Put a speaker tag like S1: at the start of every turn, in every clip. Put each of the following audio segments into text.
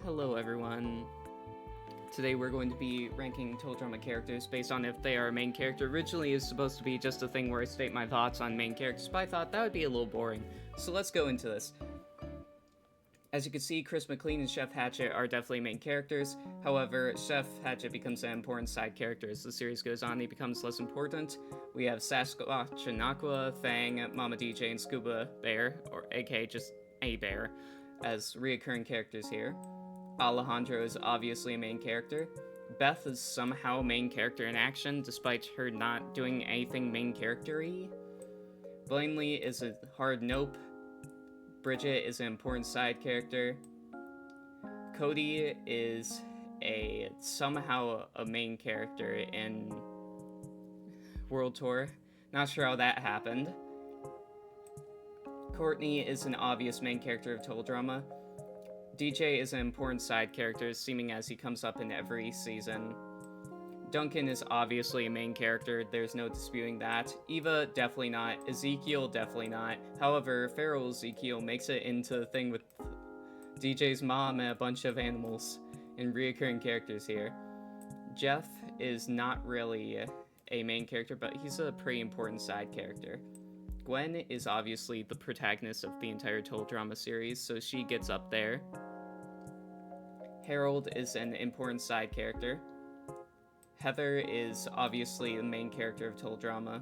S1: Hello everyone. Today we're going to be ranking teledrama characters based on if they are a main character. Originally it was supposed to be just a thing where I state my thoughts on main characters, but I thought that would be a little boring. So let's go into this. As you can see, Chris McLean and Chef Hatchet are definitely main characters. However, Chef Hatchet becomes an important side character as the series goes on. He becomes less important. We have Sasquatch and Aqua, Fang, Mama DJ, and Scuba Bear, or aka just a bear, as reoccurring characters here. Alejandro is obviously a main character. Beth is somehow a main character in action, despite her not doing anything main character-y. Blamely is a hard nope. Bridget is an important side character. Cody is somehow a main character in World Tour. Not sure how that happened. Courtney is an obvious main character of teledrama. DJ is an important side character, seeming as he comes up in every season. Duncan is obviously a main character, there's no disputing that. Eva, definitely not. Ezekiel, definitely not. However, Feral Ezekiel makes it into the thing with DJ's mom and a bunch of animals and reoccurring characters here. Jeff is not really a main character, but he's a pretty important side character. Gwen is obviously the protagonist of the entire teledrama series, so she gets up there. Harold is an important side character. Heather is obviously the main character of teledrama.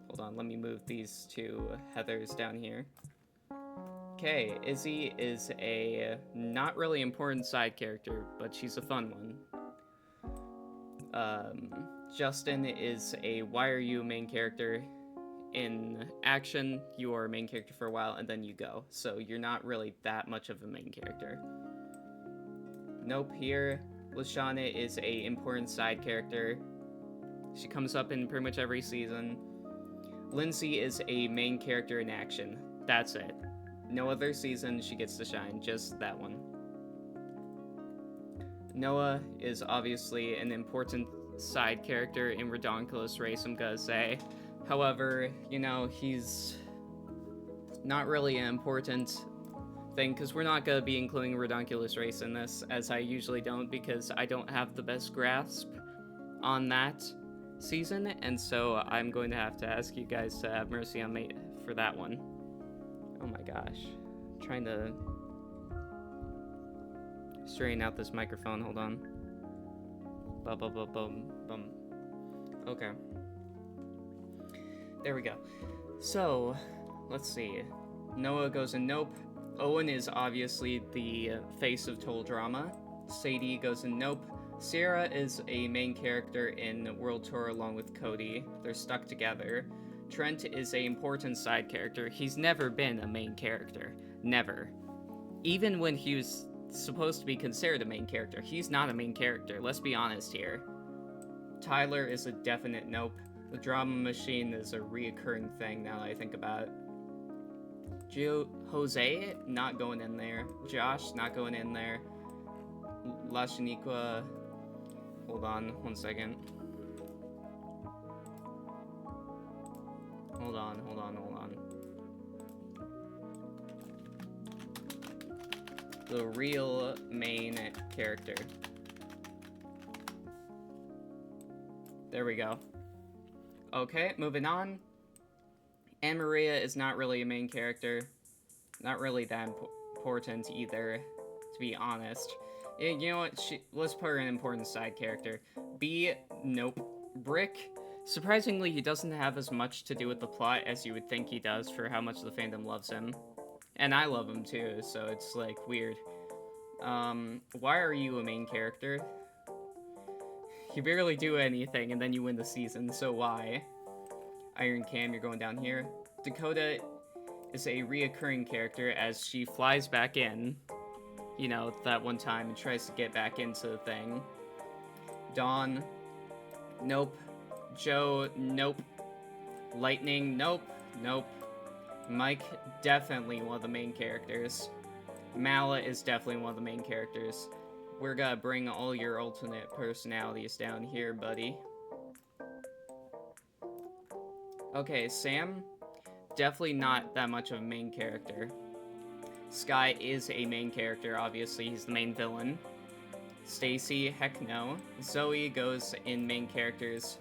S1: Hold on, let me move these two Heathers down here. Okay, Izzy is a not really important side character, but she's a fun one. Justin is a why are you main character. In action, you are a main character for a while, and then you go. So you're not really that much of a main character. Nope, here, Lashana is a important side character. She comes up in pretty much every season. Lindsay is a main character in action. That's it. No other season she gets to shine, just that one. Noah is obviously an important side character in Ridonculous Race, I'm gonna say. However, you know, he's not really an important thing, because we're not going to be including Ridonculous Race in this, as I usually don't, because I don't have the best grasp on that season, and so I'm going to have to ask you guys to have mercy on me for that one. Oh my gosh. I'm trying to straighten out this microphone, hold on. Bum. Okay. There we go. So, let's see. Noah goes in nope. Owen is obviously the face of teledrama. Sadie goes in nope. Sierra is a main character in World Tour along with Cody. They're stuck together. Trent is an important side character. He's never been a main character. Never. Even when he was supposed to be considered a main character, he's not a main character. Let's be honest here. Tyler is a definite nope. The drama machine is a reoccurring thing now that I think about it. Jose, not going in there. Josh, not going in there. La Shaniqua, hold on 1 second. Hold on. The real main character. There we go. Okay, moving on. Anne Maria is not really a main character. Not really that important either, to be honest. You know what? Let's put her an important side character. B, nope. Brick, surprisingly, he doesn't have as much to do with the plot as you would think he does for how much the fandom loves him. And I love him too, so it's like weird. Why are you a main character? You barely do anything, and then you win the season, so why? Iron Cam, you're going down here. Dakota is a reoccurring character as she flies back in, you know, that one time and tries to get back into the thing. Dawn, nope. Joe, nope. Lightning, nope. Mike, definitely one of the main characters. Mala is definitely one of the main characters. We're gonna bring all your alternate personalities down here, buddy. Okay, Sam, definitely not that much of a main character. Sky is a main character, obviously, he's the main villain. Stacy, heck no. Zoe goes in main characters.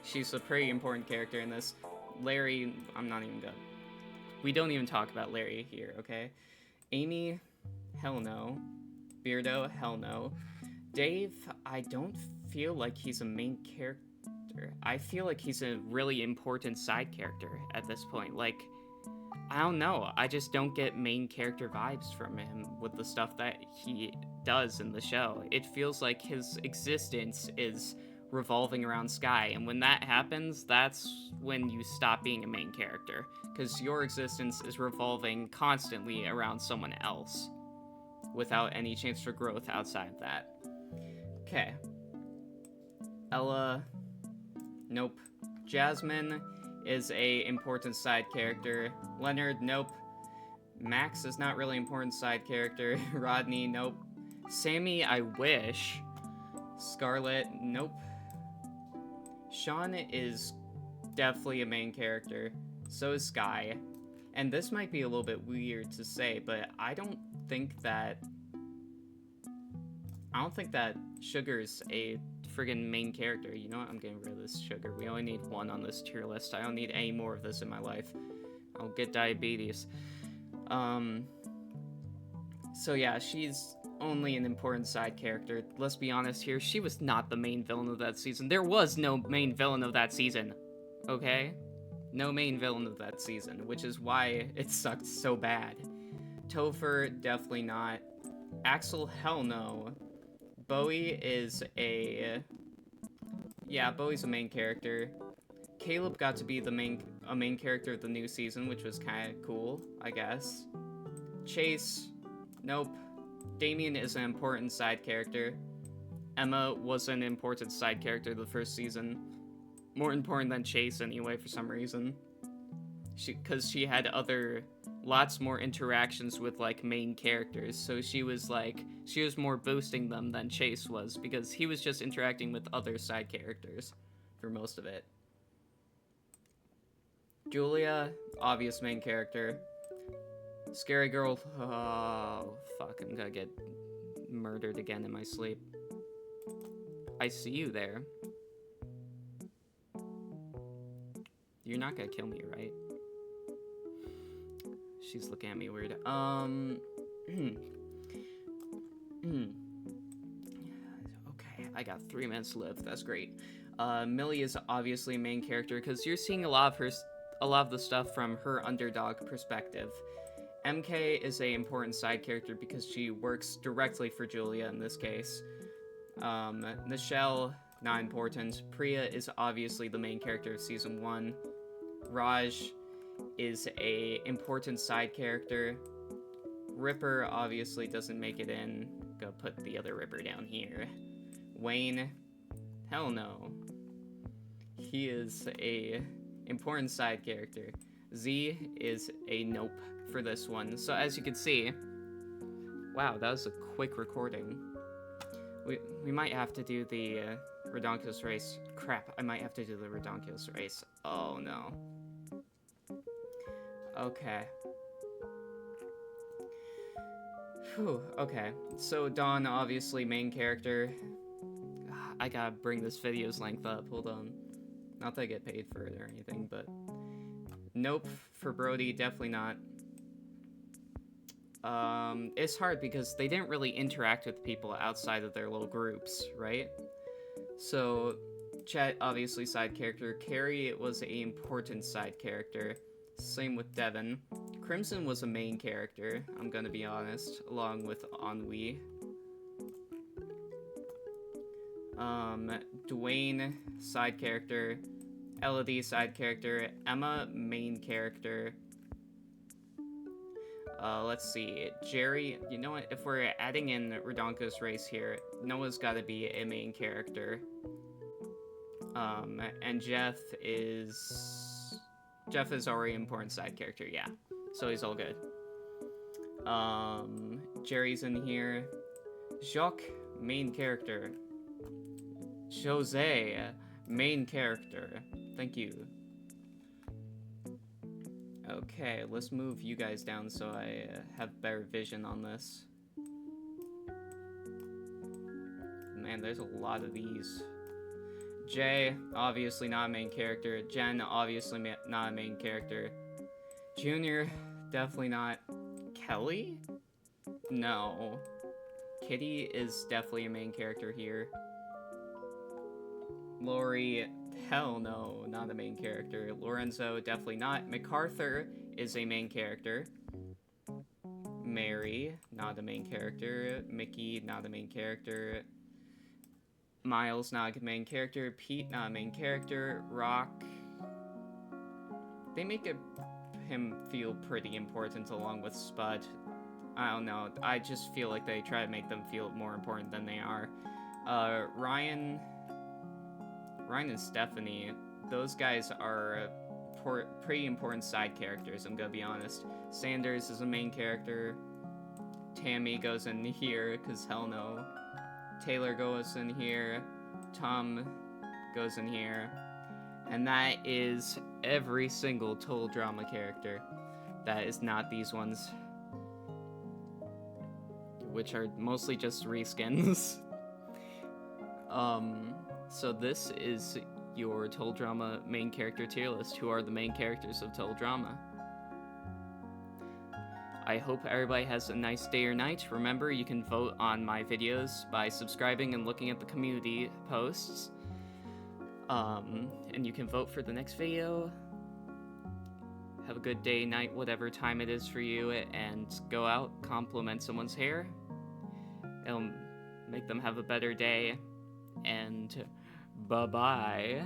S1: She's a pretty important character in this. Larry, I'm not even good. We don't even talk about Larry here, okay? Amy, hell no. Beardo, hell no. Dave, I don't feel like he's a main character. I feel like he's a really important side character at this point. Like, I don't know. I just don't get main character vibes from him with the stuff that he does in the show. It feels like his existence is revolving around Sky, and when that happens, that's when you stop being a main character, because your existence is revolving constantly around someone else without any chance for growth outside of that. Okay. Ella, nope. Jasmine is a important side character. Leonard, nope. Max is not really important side character. Rodney, nope. Sammy, I wish. Scarlett, nope. Sean is definitely a main character. So is Sky. And this might be a little bit weird to say, but I don't think that Sugar's a friggin' main character. You know what? I'm getting rid of this Sugar. We only need one on this tier list. I don't need any more of this in my life. I'll get diabetes. So yeah, she's only an important side character. Let's be honest here, she was not the main villain of that season. There was no main villain of that season, okay? No main villain of that season, which is why it sucked so bad. Topher, definitely not. Axel, hell no. Bowie is Bowie's a main character. Caleb got to be a main character of the new season, which was kind of cool, I guess. Chase, nope. Damien is an important side character. Emma was an important side character the first season. More important than Chase anyway, for some reason. Because she had lots more interactions with, like, main characters, so she was more boosting them than Chase was, because he was just interacting with other side characters for most of it. Julia, obvious main character. Scary Girl, oh, fuck, I'm gonna get murdered again in my sleep. I see you there. You're not gonna kill me, right? She's looking at me weird. Okay, I got 3 minutes to live. That's great. Millie is obviously a main character because you're seeing a lot of the stuff from her underdog perspective. MK is a important side character because she works directly for Julia in this case. Nichelle, not important. Priya is obviously the main character of season 1. Raj is a important side character. Ripper obviously doesn't make it in. Go put the other Ripper down here. Wayne, hell no. He is a important side character. Z is a nope for this one. So as you can see, wow, that was a quick recording. We might have to do the Ridonculous Race. Crap, I might have to do the Ridonculous Race. Oh no. Okay. Whew, okay. So Dawn, obviously main character. I gotta bring this video's length up, hold on. Not that I get paid for it or anything, but... Nope, for Brody, definitely not. It's hard because they didn't really interact with people outside of their little groups, right? So, Chet, obviously side character. Carrie was an important side character. Same with Devin. Crimson was a main character, I'm gonna be honest, along with Ennui. Dwayne, side character. Elodie, side character. Emma, main character. Let's see. Jerry, you know what? If we're adding in Ridonculous Race here, Noah's gotta be a main character. And Jeff is already an important side character, yeah. So he's all good. Jerry's in here. Jacques, main character. Jose, main character. Thank you. Okay, let's move you guys down so I have better vision on this. Man, there's a lot of these. Jay, obviously not a main character. Jen, obviously not a main character. Junior, definitely not. Kelly? No. Kitty is definitely a main character here. Lori, hell no, not a main character. Lorenzo, definitely not. MacArthur is a main character. Mary, not a main character. Mickey, not a main character. Miles, not a main character. Pete, not a main character. Rock, they make him feel pretty important along with Spud. I don't know, I just feel like they try to make them feel more important than they are. Ryan and Stephanie, those guys are pretty important side characters, I'm gonna be honest. Sanders is a main character. Tammy goes in here, cause hell no. Taylor goes in here. Tom goes in here. And that is every single Total Drama character. That is not these ones, which are mostly just reskins. So this is your Total Drama main character tier list. Who are the main characters of Total Drama? I hope everybody has a nice day or night. Remember, you can vote on my videos by subscribing and looking at the community posts. And you can vote for the next video. Have a good day, night, whatever time it is for you, and go out, compliment someone's hair. It'll make them have a better day, and bye-bye.